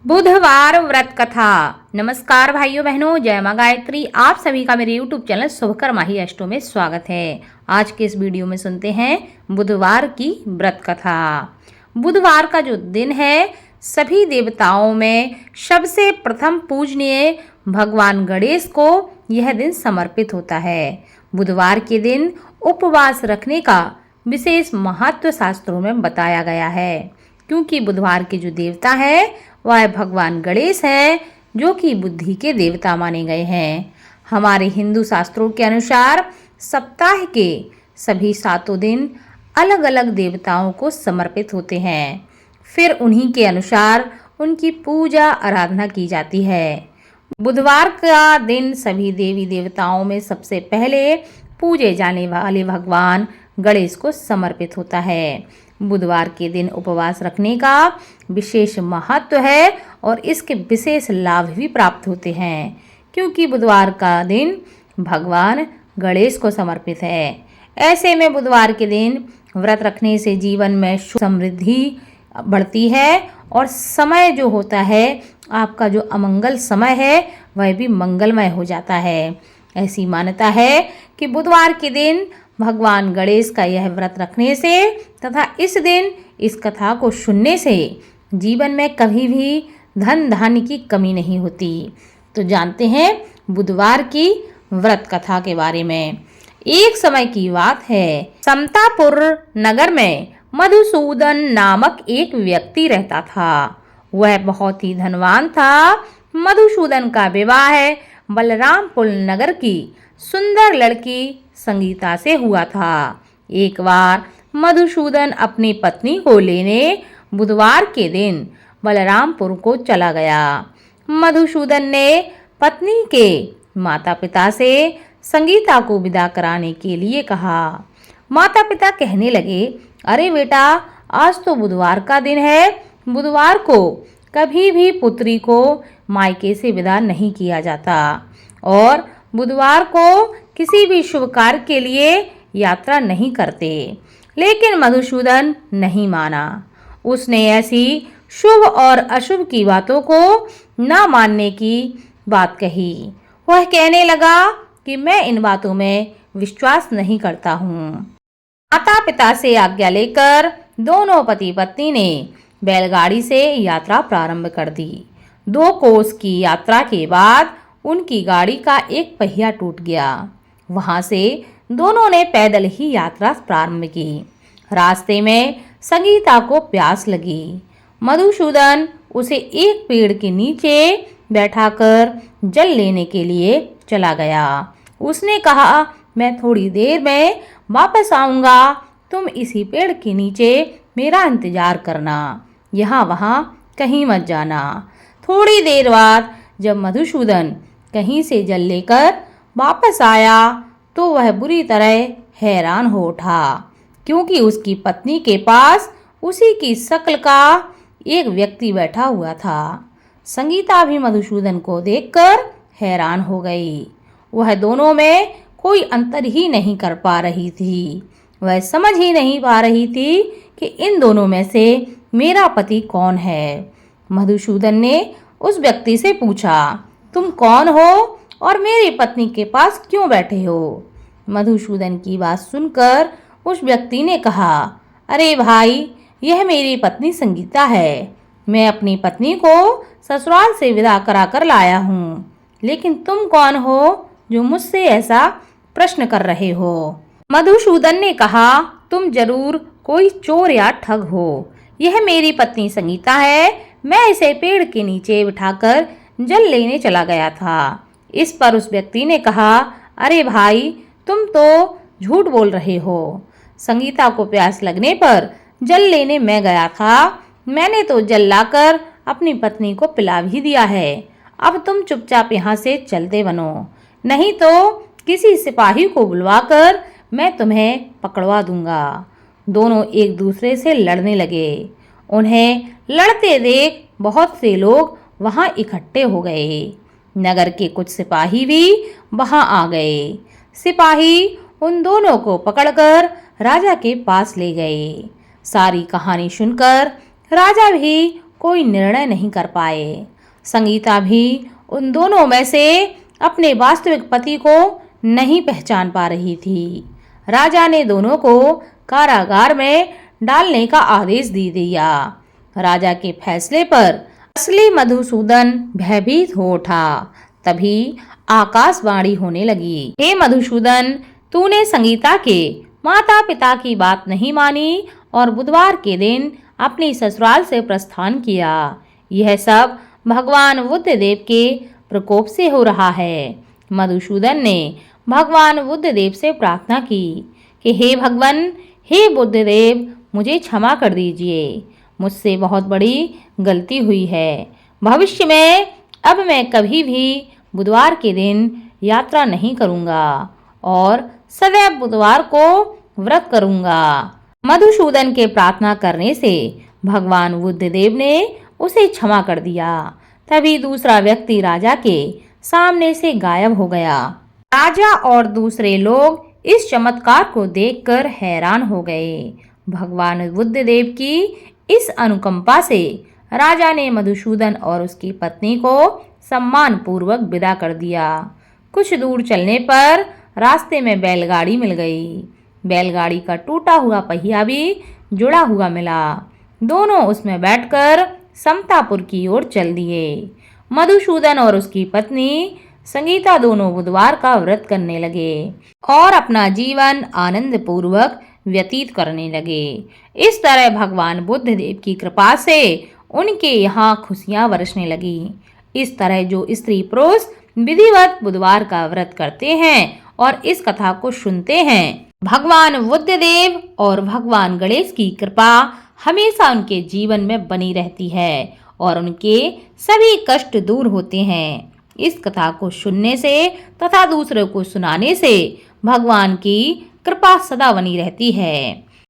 बुधवार व्रत कथा। नमस्कार भाइयों बहनों, जय मां गायत्री। आप सभी का मेरे YouTube चैनल शुभकर्मा ही अष्टों में स्वागत है। आज के इस वीडियो में सुनते हैं बुधवार की व्रत कथा। बुधवार का जो दिन है, सभी देवताओं में सबसे प्रथम पूजनीय भगवान गणेश को यह दिन समर्पित होता है। बुधवार के दिन उपवास रखने का विशेष महत्व शास्त्रों में बताया गया है, क्योंकि बुधवार के जो देवता है वह भगवान गणेश है, जो कि बुद्धि के देवता माने गए हैं। हमारे हिंदू शास्त्रों के अनुसार सप्ताह के सभी 7 दिन अलग अलग देवताओं को समर्पित होते हैं। फिर उन्हीं के अनुसार उनकी पूजा आराधना की जाती है। बुधवार का दिन सभी देवी देवताओं में सबसे पहले पूजे जाने वाले भगवान गणेश को समर्पित होता है। बुधवार के दिन उपवास रखने का विशेष महत्व है और इसके विशेष लाभ भी प्राप्त होते हैं, क्योंकि बुधवार का दिन भगवान गणेश को समर्पित है। ऐसे में बुधवार के दिन व्रत रखने से जीवन में सुख समृद्धि बढ़ती है और समय जो होता है, आपका जो अमंगल समय है वह भी मंगलमय हो जाता है। ऐसी मान्यता है कि बुधवार के दिन भगवान गणेश का यह व्रत रखने से तथा इस दिन इस कथा को सुनने से जीवन में कभी भी धन धान्य की कमी नहीं होती। तो जानते हैं बुधवार की व्रत कथा के बारे में। एक समय की बात है, समतापुर नगर में मधुसूदन नामक एक व्यक्ति रहता था। वह बहुत ही धनवान था। मधुसूदन का विवाह बलरामपुर नगर की सुंदर लड़की संगीता से हुआ था। एक बार मधुसूदन अपनी पत्नी को लेने बुधवार के दिन बलरामपुर को चला गया। मधुसूदन ने पत्नी के माता पिता से संगीता को विदा कराने के लिए कहा। माता पिता कहने लगे, अरे बेटा, आज तो बुधवार का दिन है। बुधवार को कभी भी पुत्री को मायके से विदा नहीं किया जाता और बुधवार को किसी भी शुभ कार्य के लिए यात्रा नहीं करते। लेकिन मधुसूदन नहीं माना। उसने ऐसी शुभ और अशुभ की बातों को न मानने की बात कही। वह कहने लगा कि मैं इन बातों में विश्वास नहीं करता हूँ। माता पिता से आज्ञा लेकर दोनों पति पत्नी ने बैलगाड़ी से यात्रा प्रारंभ कर दी। 2 कोस की यात्रा के बाद उनकी गाड़ी का एक पहिया टूट गया। वहां से दोनों ने पैदल ही यात्रा प्रारंभ की। रास्ते में संगीता को प्यास लगी। मधुसूदन उसे एक पेड़ के नीचे बैठाकर जल लेने के लिए चला गया। उसने कहा, मैं थोड़ी देर में वापस आऊंगा। तुम इसी पेड़ के नीचे मेरा इंतजार करना, यहाँ वहाँ कहीं मत जाना। थोड़ी देर बाद जब मधुसूदन कहीं से जल लेकर वापस आया तो वह बुरी तरह हैरान हो उठा, क्योंकि उसकी पत्नी के पास उसी की शक्ल का एक व्यक्ति बैठा हुआ था। संगीता भी मधुसूदन को देखकर हैरान हो गई। वह दोनों में कोई अंतर ही नहीं कर पा रही थी। वह समझ ही नहीं पा रही थी कि इन दोनों में से मेरा पति कौन है। मधुसूदन ने उस व्यक्ति से पूछा, तुम कौन हो और मेरी पत्नी के पास क्यों बैठे हो? मधुसूदन की बात सुनकर उस व्यक्ति ने कहा, अरे भाई, यह मेरी पत्नी संगीता है। मैं अपनी पत्नी को ससुराल से विदा करा कर लाया हूँ। लेकिन तुम कौन हो जो मुझसे ऐसा प्रश्न कर रहे हो? मधुसूदन ने कहा, तुम जरूर कोई चोर या ठग हो। यह मेरी पत्नी संगीता है। मैं इसे पेड़ के नीचे बिठाकर जल लेने चला गया था। इस पर उस व्यक्ति ने कहा, अरे भाई, तुम तो झूठ बोल रहे हो। संगीता को प्यास लगने पर जल लेने मैं गया था। मैंने तो जल लाकर अपनी पत्नी को पिला भी दिया है। अब तुम चुपचाप यहाँ से चलते बनो, नहीं तो किसी सिपाही को बुलवाकर मैं तुम्हें पकड़वा दूंगा। दोनों एक दूसरे से लड़ने लगे। उन्हें लड़ते देख बहुत से लोग वहां इकट्ठे हो गए। नगर के कुछ सिपाही भी वहां आ गए। सिपाही उन दोनों को पकड़कर राजा के पास ले गए। सारी कहानी सुनकर राजा भी कोई निर्णय नहीं कर पाए। संगीता भी उन दोनों में से अपने वास्तविक पति को नहीं पहचान पा रही थी। राजा ने दोनों को कारागार में डालने का आदेश दे दिया। राजा के फैसले पर असली मधुसूदन भयभीत हो उठा। तभी आकाशवाणी होने लगी, हे मधुसूदन, तूने संगीता के माता पिता की बात नहीं मानी और बुधवार के दिन अपनी ससुराल से प्रस्थान किया। यह सब भगवान बुद्धदेव के प्रकोप से हो रहा है। मधुसूदन ने भगवान बुद्धदेव से प्रार्थना की कि हे भगवान, हे बुद्धदेव, मुझे क्षमा कर दीजिए। मुझसे बहुत बड़ी गलती हुई है। भविष्य में अब मैं कभी भी बुधवार के दिन यात्रा नहीं करूंगा और सदैव बुधवार को व्रत करूंगा। मधुसूदन के प्रार्थना करने से भगवान बुद्धदेव ने उसे क्षमा कर दिया। तभी दूसरा व्यक्ति राजा के सामने से गायब हो गया। राजा और दूसरे लोग इस चमत्कार को देखकर हैरान हो गए। भगवान बुद्धदेव की इस अनुकंपा से राजा ने मधुसूदन और उसकी पत्नी को सम्मान पूर्वक विदा कर दिया। कुछ दूर चलने पर रास्ते में बैलगाड़ी मिल गई। बैलगाड़ी का टूटा हुआ पहिया भी जुड़ा हुआ मिला। दोनों उसमें बैठकर समतापुर की ओर चल दिए। मधुसूदन और उसकी पत्नी संगीता दोनों बुधवार का व्रत करने लगे और अपना जीवन आनंद पूर्वक व्यतीत करने लगे। इस तरह भगवान बुद्धदेव की कृपा से उनके यहाँ खुशियां बरसने लगी। इस तरह जो स्त्री पुरुष विधिवत बुधवार का व्रत करते हैं और इस कथा को सुनते हैं, भगवान बुद्धदेव और भगवान गणेश की कृपा हमेशा उनके जीवन में बनी रहती है और उनके सभी कष्ट दूर होते हैं। इस कथा को सुनने से तथा दूसरों को सुनाने से भगवान की कृपा सदा बनी रहती है।